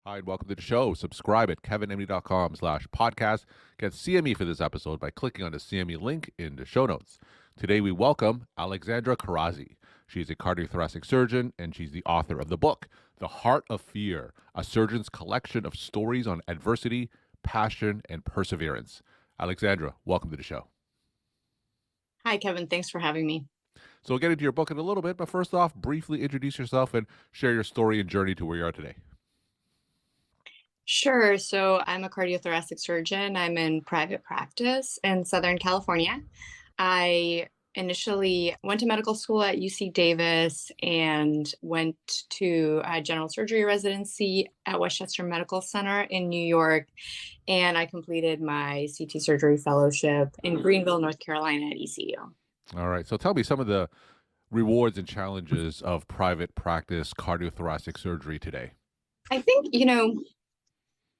Hi, and welcome to the show. Subscribe at kevinmd.com/podcast. Get CME for this episode by clicking on the CME link in the show notes. Today, we welcome Alexandra Kharazi. She's a cardiothoracic surgeon, and she's the author of the book, The Heart of Fear, a surgeon's collection of stories on adversity, passion, and perseverance. Alexandra, welcome to the show. Hi, Kevin. Thanks for having me. So we'll get into your book in a little bit, but first off, briefly introduce yourself and share your story and journey to where you are today. Sure. So I'm a cardiothoracic surgeon. I'm in private practice in Southern California. I initially went to medical school at UC Davis and went to a general surgery residency at Westchester Medical Center in New York. And I completed my CT surgery fellowship in Greenville, North Carolina at ECU. All right. So tell me some of the rewards and challenges of private practice cardiothoracic surgery today. I think,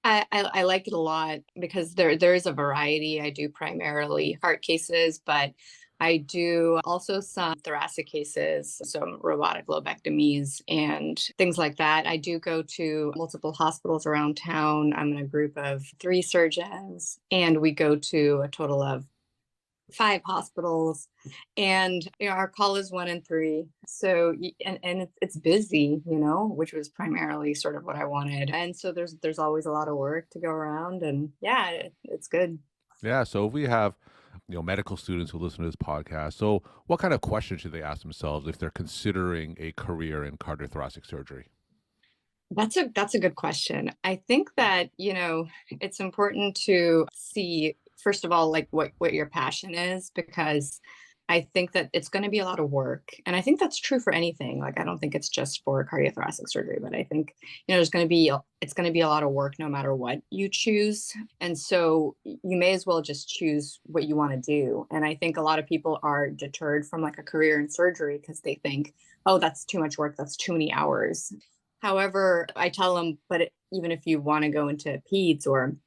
I like it a lot because there is a variety. I do primarily heart cases, but I do also some thoracic cases, some robotic lobectomies and things like that. I do go to multiple hospitals around town. I'm in a group of 3 surgeons, and we go to a total of 5 hospitals, and our call is 1 in 3. So and it's busy, which was primarily sort of what I wanted. And so there's always a lot of work to go around, and yeah, it's good. Yeah. So if we have, medical students who listen to this podcast, so what kind of questions should they ask themselves if they're considering a career in cardiothoracic surgery? That's a good question. I think that, it's important to see, first of all, like what your passion is, because I think that it's going to be a lot of work. And I think that's true for anything. Like, I don't think it's just for cardiothoracic surgery, but I think, it's going to be a lot of work no matter what you choose. And so you may as well just choose what you want to do. And I think a lot of people are deterred from like a career in surgery because they think, oh, that's too much work. That's too many hours. However, I tell them, even if you want to go into peds or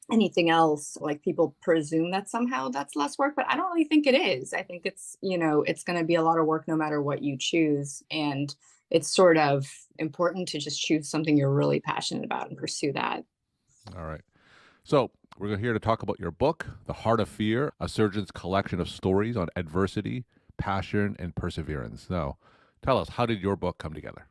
anything else, like, people presume that somehow that's less work, but I don't really think it is. I think it's going to be a lot of work no matter what you choose. And it's sort of important to just choose something you're really passionate about and pursue that. All right. So we're here to talk about your book, The Heart of Fear, a surgeon's collection of stories on adversity, passion, and perseverance. Now, tell us, how did your book come together?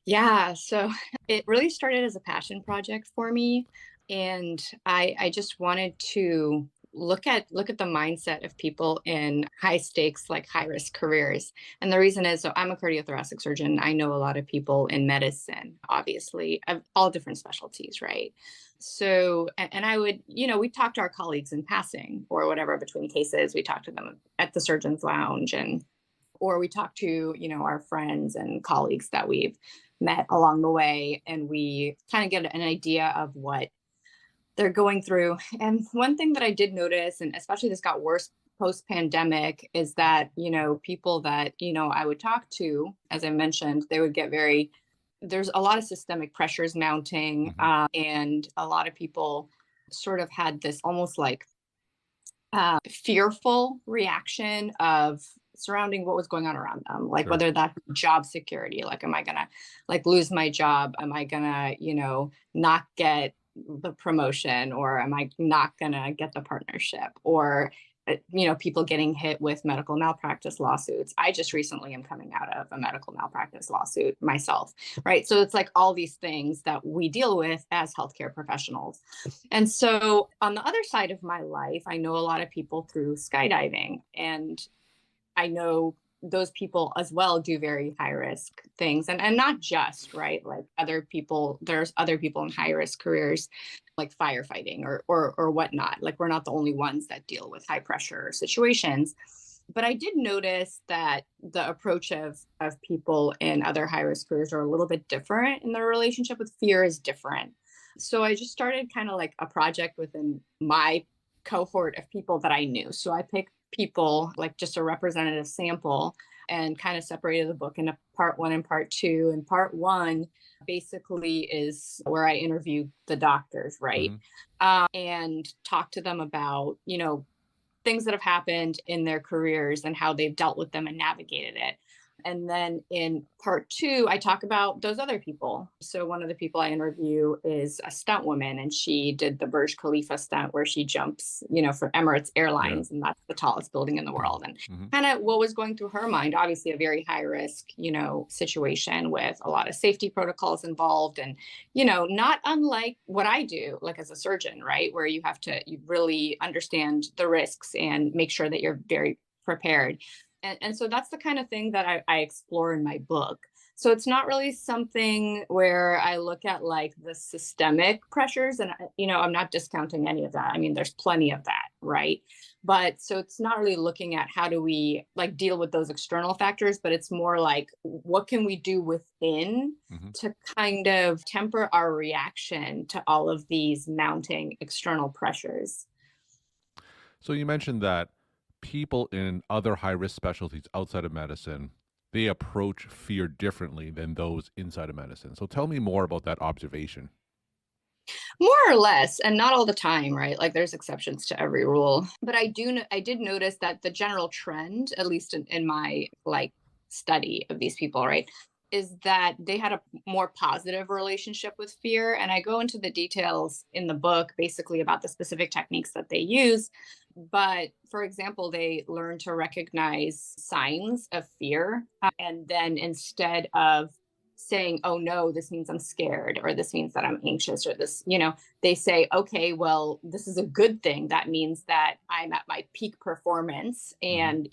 Yeah, so it really started as a passion project for me, and I just wanted to look at the mindset of people in high stakes, like high risk careers. And the reason is, so I'm a cardiothoracic surgeon. I know a lot of people in medicine, obviously, of all different specialties, right? So, and I would, we talk to our colleagues in passing or whatever between cases. We talk to them at the surgeon's lounge, and or we talk to our friends and colleagues that we've met along the way, and we kind of get an idea of what they're going through. And one thing that I did notice, and especially this got worse post pandemic, is that people that I would talk to, as I mentioned, they would get very, there's a lot of systemic pressures mounting, Hmm. and a lot of people sort of had this almost like fearful reaction of surrounding what was going on around them, like Sure. whether that be job security, like, am I gonna like lose my job, am I gonna not get the promotion, or am I not gonna get the partnership, or people getting hit with medical malpractice lawsuits. I just recently am coming out of a medical malpractice lawsuit myself, right? So it's like all these things that we deal with as healthcare professionals. And so on the other side of my life, I know a lot of people through skydiving, and I know those people as well do very high risk things, and not just, right, like other people, there's other people in high risk careers like firefighting or whatnot. Like, we're not the only ones that deal with high pressure situations. But I did notice that the approach of people in other high risk careers are a little bit different, and their relationship with fear is different. So I just started kind of like a project within my cohort of people that I knew. So I picked people, like just a representative sample, and kind of separated the book into part 1 and part 2. And part 1 basically is where I interviewed the doctors, right? Hmm. And talk to them about, things that have happened in their careers and how they've dealt with them and navigated it. And then in part two, I talk about those other people. So one of the people I interview is a stunt woman, and she did the Burj Khalifa stunt where she jumps, for Emirates Yeah. Airlines, and that's the tallest building in the world. And kind of what was going through her mind, obviously a very high risk, situation with a lot of safety protocols involved, and, not unlike what I do, like as a surgeon, right? Where you really understand the risks and make sure that you're very prepared. And so that's the kind of thing that I explore in my book. So it's not really something where I look at like the systemic pressures, and I'm not discounting any of that. I mean, there's plenty of that, right? But so it's not really looking at how do we like deal with those external factors, but it's more like what can we do within to kind of temper our reaction to all of these mounting external pressures. So you mentioned that people in other high risk specialties outside of medicine, they approach fear differently than those inside of medicine. So tell me more about that observation. More or less, and not all the time, right? Like there's exceptions to every rule. But I did notice that the general trend, at least in my like study of these people, right, is that they had a more positive relationship with fear. And I go into the details in the book basically about the specific techniques that they use. But for example, they learn to recognize signs of fear. And then instead of saying, oh no, this means I'm scared, or this means that I'm anxious, or this, they say, okay, well, this is a good thing. That means that I'm at my peak performance, and,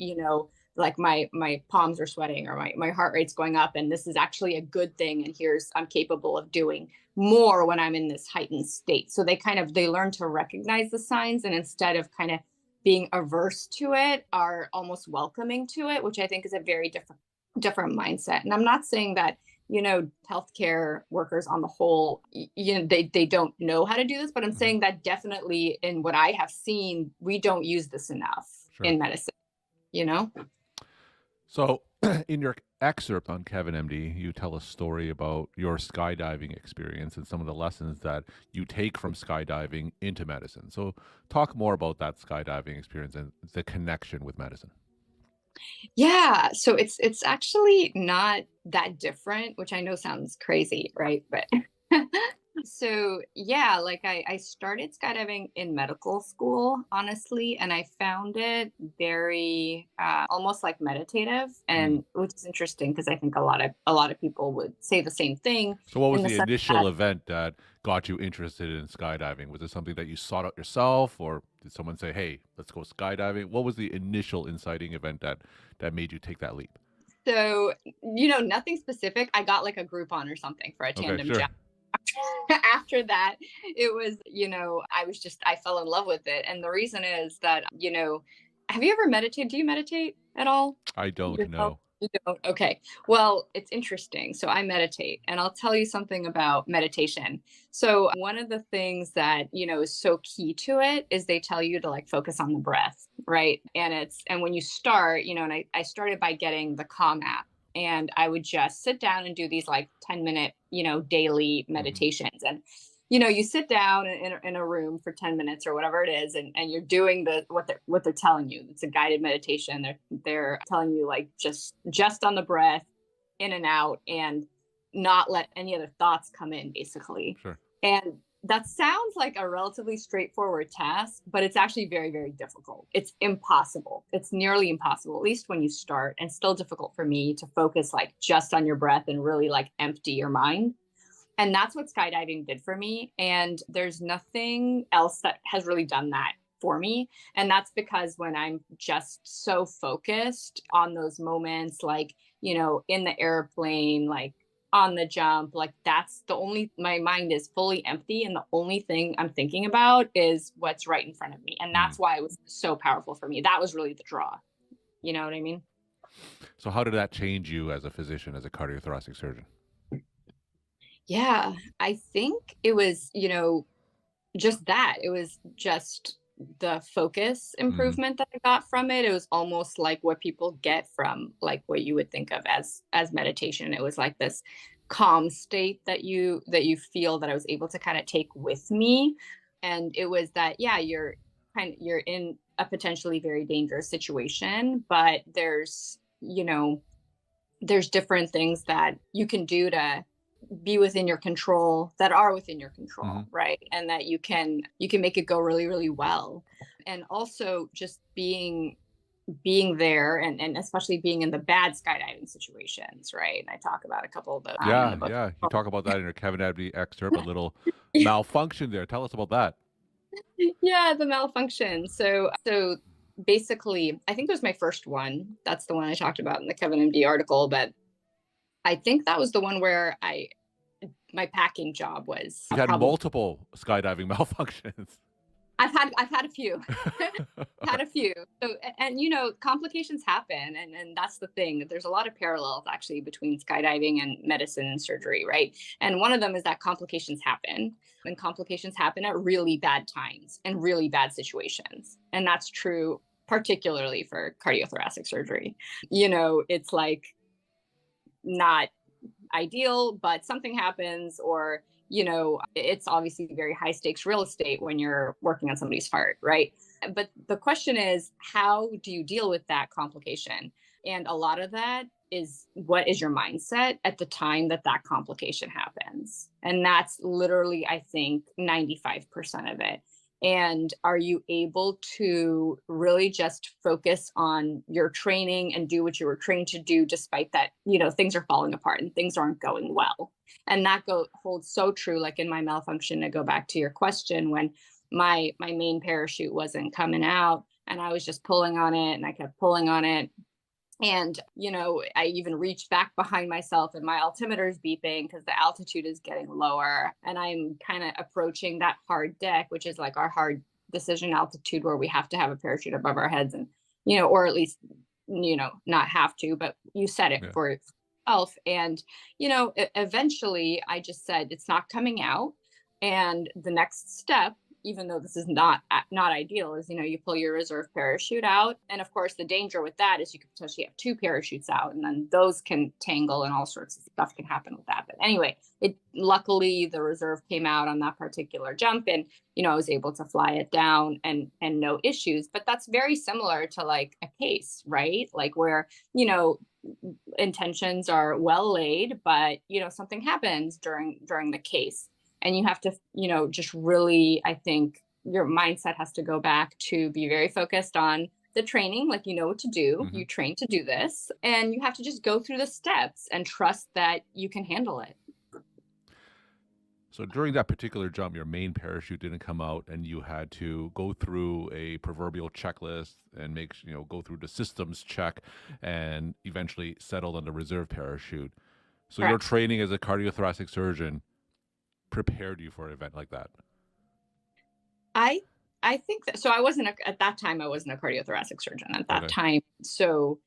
like my palms are sweating, or my heart rate's going up, and this is actually a good thing. And I'm capable of doing more when I'm in this heightened state. So they learn to recognize the signs, and instead of kind of being averse to it, are almost welcoming to it, which I think is a very different mindset. And I'm not saying that healthcare workers on the whole, they don't know how to do this, but I'm saying that definitely in what I have seen, we don't use this enough in medicine, So in your excerpt on KevinMD, you tell a story about your skydiving experience and some of the lessons that you take from skydiving into medicine. So talk more about that skydiving experience and the connection with medicine. Yeah, so it's actually not that different, which I know sounds crazy, right? But so yeah, like I started skydiving in medical school, honestly, and I found it very almost like meditative, and which is interesting because I think a lot of people would say the same thing. So what was In the the sense initial that, event that got you interested in skydiving? Was it something that you sought out yourself, or did someone say, "Hey, let's go skydiving"? What was the initial inciting event that made you take that leap? so nothing specific. I got like a Groupon or something for a Okay, tandem sure. jump. After that, it was, I fell in love with it. And the reason is that, have you ever meditated? Do you meditate at all? I don't Yourself? know. You don't? Okay. Well, it's interesting. So I meditate, and I'll tell you something about meditation. So one of the things that, is so key to it is they tell you to like focus on the breath, right? And when you start, and I started by getting the Calm app, and I would just sit down and do these like 10-minute, daily meditations. And you sit down in a room for 10 minutes or whatever it is, and you're doing what they're telling you. It's a guided meditation. They're telling you like just on the breath, in and out, and not let any other thoughts come in, basically. Sure. And that sounds like a relatively straightforward task, but it's actually very, very difficult. It's impossible. It's nearly impossible, at least when you start, and still difficult for me to focus like just on your breath and really like empty your mind. And that's what skydiving did for me. And there's nothing else that has really done that for me. And that's because when I'm just so focused on those moments, like, in the airplane, like on the jump, like that's my mind is fully empty. And the only thing I'm thinking about is what's right in front of me. And that's why it was so powerful for me. That was really the draw. You know what I mean? So how did that change you as a physician, as a cardiothoracic surgeon? Yeah, I think it was, just that. It was just the focus improvement that I got from it. It was almost like what people get from like what you would think of as meditation. It was like this calm state that you feel that I was able to kind of take with me. And it was that, yeah, you're in a potentially very dangerous situation, but there's, there's different things that you can do to be within your control, that are within your control, Hmm. right? And that you can make it go really, really well. And also just being there, and especially being in the bad skydiving situations, right? And I talk about a couple of those in the Yeah, book. yeah. You talk about that in your KevinMD excerpt, a little malfunction there. Tell us about that. Yeah, the malfunction. So basically, I think it was my first one. That's the one I talked about in the Kevin MD article, but I think that was the one where I my packing job was You've a had problem. multiple skydiving malfunctions. I've had a few. Had a few. So, and complications happen, and that's the thing. There's a lot of parallels actually between skydiving and medicine and surgery, right? And one of them is that complications happen, and complications happen at really bad times and really bad situations. And that's true particularly for cardiothoracic surgery. It's like not ideal, but something happens, or it's obviously very high stakes real estate when you're working on somebody's heart, right? But the question is, how do you deal with that complication? And a lot of that is, what is your mindset at the time that that complication happens? And that's literally, I think, 95% of it. And are you able to really just focus on your training and do what you were trained to do, despite that, things are falling apart and things aren't going well? And that holds so true. Like in my malfunction, to go back to your question, when my main parachute wasn't coming out, and I was just pulling on it, and I kept pulling on it, and I even reached back behind myself, and my altimeter is beeping because the altitude is getting lower, and I'm kind of approaching that hard deck, which is like our hard decision altitude, where we have to have a parachute above our heads, and or at least not have to, but you set it Yeah. for yourself. And eventually I just said, it's not coming out. And the next step, even though this is not ideal, is you pull your reserve parachute out. And of course, the danger with that is you could potentially have two parachutes out, and then those can tangle, and all sorts of stuff can happen with that. But anyway, it luckily the reserve came out on that particular jump, and I was able to fly it down, and no issues. But that's very similar to like a case, right? Like where intentions are well laid, but something happens during the case, and you have to just really, I think your mindset has to go back to be very focused on the training. Like, what to do, Hmm. you train to do this, and you have to just go through the steps and trust that you can handle it. So during that particular jump, your main parachute didn't come out, and you had to go through a proverbial checklist and go through the systems check, and eventually settled on the reserve parachute. So your Correct. training as a cardiothoracic surgeon prepared you for an event like that. I i think that, so I wasn't at that time, I wasn't a cardiothoracic surgeon at that Okay, time. So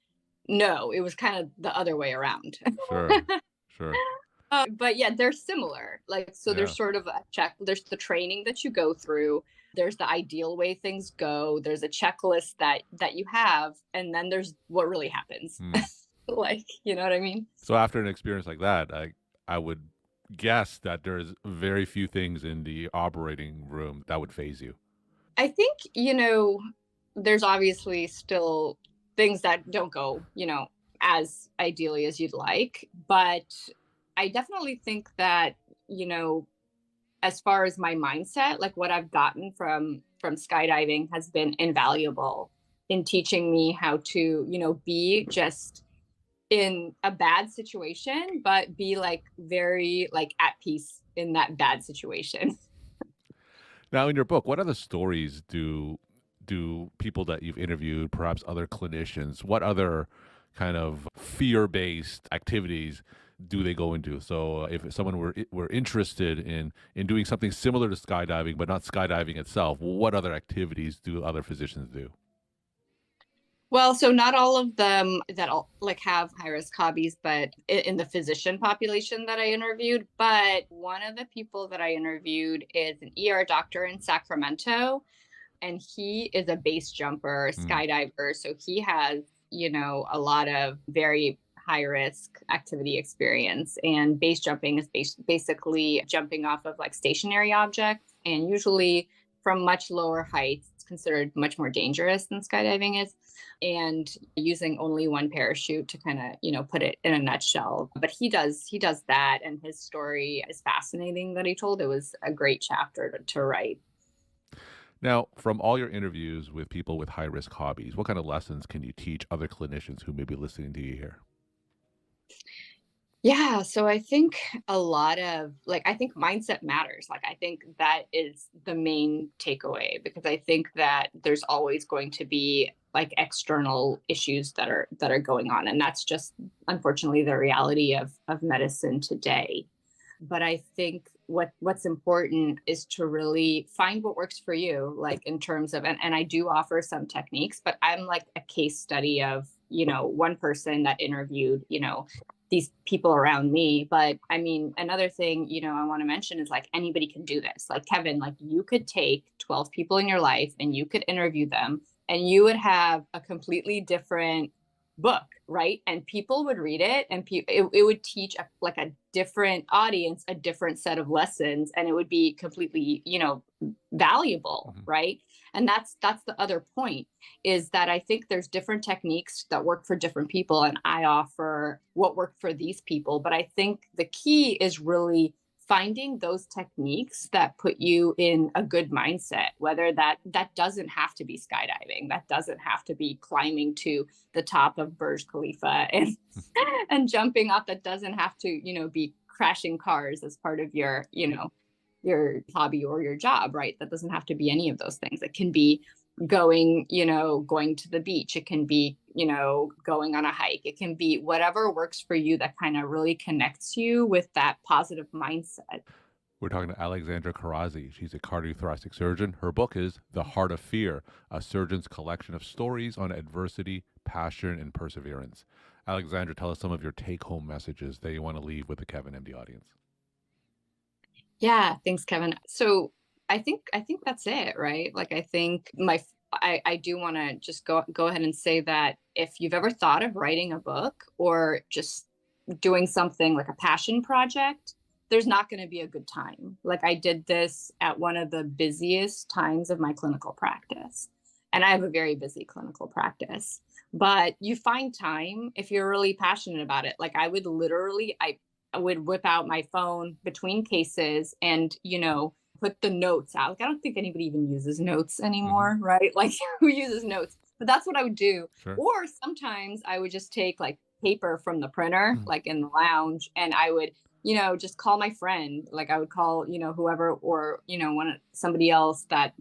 no, it was kind of the other way around. sure, sure, But yeah, they're similar. Like, so yeah. there's sort of a check. There's the training that you go through. There's the ideal way things go. There's a checklist that you have, and then there's what really happens. Hmm. Like, you know what I mean? So after an experience like that, I would guess that there's very few things in the operating room that would phase you. I think there's obviously still things that don't go as ideally as you'd like, but I definitely think that you know as far as my mindset, like what I've gotten from skydiving has been invaluable in teaching me how to, be just in a bad situation, but be like very like at peace in that bad situation. Now, in your book, what other stories do people that you've interviewed, perhaps other clinicians, what other kind of fear-based activities do they go into? So, if someone were interested in doing something similar to skydiving, but not skydiving itself, what other activities do other physicians do? Well, so not all of them that all like have high risk hobbies, but in the physician population that I interviewed. But one of the people that I interviewed is an ER doctor in Sacramento, and he is a base jumper, Mm. skydiver. So he has, a lot of very high risk activity experience. And base jumping is basically jumping off of like stationary objects, and usually from much lower heights, considered much more dangerous than skydiving is, and using only one parachute to kind of, put it in a nutshell. But he does that, and his story is fascinating that he told. It was a great chapter to write. Now, from all your interviews with people with high risk hobbies, what kind of lessons can you teach other clinicians who may be listening to you here? Yeah, so I think a lot of I think mindset matters. Like I think that is the main takeaway, because I think that there's always going to be like external issues that are going on, and that's just unfortunately the reality of medicine today. But I think what's important is to really find what works for you, like in terms of, and I do offer some techniques, but I'm like a case study of, one person that interviewed, these people around me. But I mean, another thing, I want to mention is like anybody can do this. Like Kevin, like you could take 12 people in your life and you could interview them, and you would have a completely different book, right? And people would read it, and it would teach a different audience a different set of lessons, and it would be completely, valuable, Mhm. right? And that's the other point, is that I think there's different techniques that work for different people, and I offer what worked for these people. But I think the key is really finding those techniques that put you in a good mindset, whether that doesn't have to be skydiving, that doesn't have to be climbing to the top of Burj Khalifa and and jumping off, that doesn't have to, be crashing cars as part of your hobby or your job, right? That doesn't have to be any of those things. It can be going to the beach. It can be, going on a hike. It can be whatever works for you that kind of really connects you with that positive mindset. We're talking to Alexandra Kharazi. She's a cardiothoracic surgeon. Her book is The Heart of Fear, a surgeon's collection of stories on adversity, passion, and perseverance. Alexandra, tell us some of your take home messages that you want to leave with the Kevin MD audience. Yeah, thanks, Kevin. So I think that's it, right? Like I think I do want to just go ahead and say that if you've ever thought of writing a book or just doing something like a passion project, there's not going to be a good time. Like I did this at one of the busiest times of my clinical practice. And I have a very busy clinical practice. But you find time if you're really passionate about it. Like I would whip out my phone between cases and, put the notes out. Like I don't think anybody even uses notes Hmm. anymore, right? Like who uses notes? But that's what I would do. Sure. Or sometimes I would just take like paper from the printer, Mhm. like in the lounge, and I would, just call my friend. Like I would call, whoever, or, somebody else that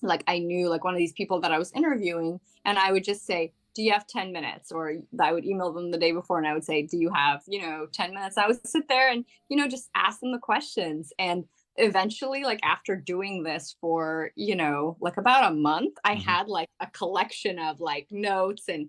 like I knew, like one of these people that I was interviewing, and I would just say, do you have 10 minutes? Or I would email them the day before and I would say, do you have, 10 minutes? I would sit there and, just ask them the questions. And eventually, like after doing this for, like about a month, I Hmm. had like a collection of like notes and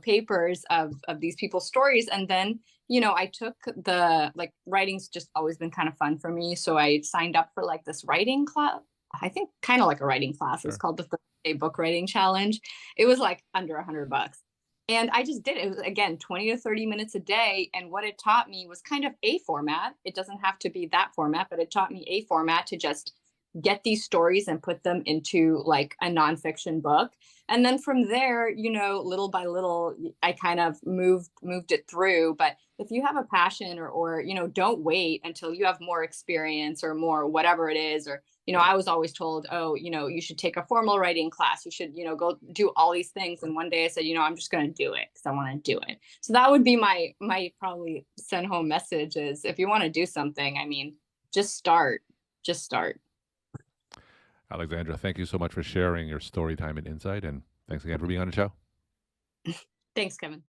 papers of these people's stories. And then I took the like writing's just always been kind of fun for me, so I signed up for like this writing club. I think kind of like a writing class. It was Sure. called the 30-day book writing challenge. It was like under $100. And I just did it. It was again 20 to 30 minutes a day. And what it taught me was kind of a format. It doesn't have to be that format, but it taught me a format to just get these stories and put them into like a nonfiction book. And then from there, little by little, I kind of moved it through. But if you have a passion, or don't wait until you have more experience or more whatever it is. Or I was always told, oh, you should take a formal writing class, you should go do all these things. And one day I said, I'm just going to do it because I want to do it. So that would be my probably send home message, is if you want to do something, I mean, just start. Just start. Alexandra, thank you so much for sharing your story time and insight. And thanks again for being on the show. Thanks, Kevin.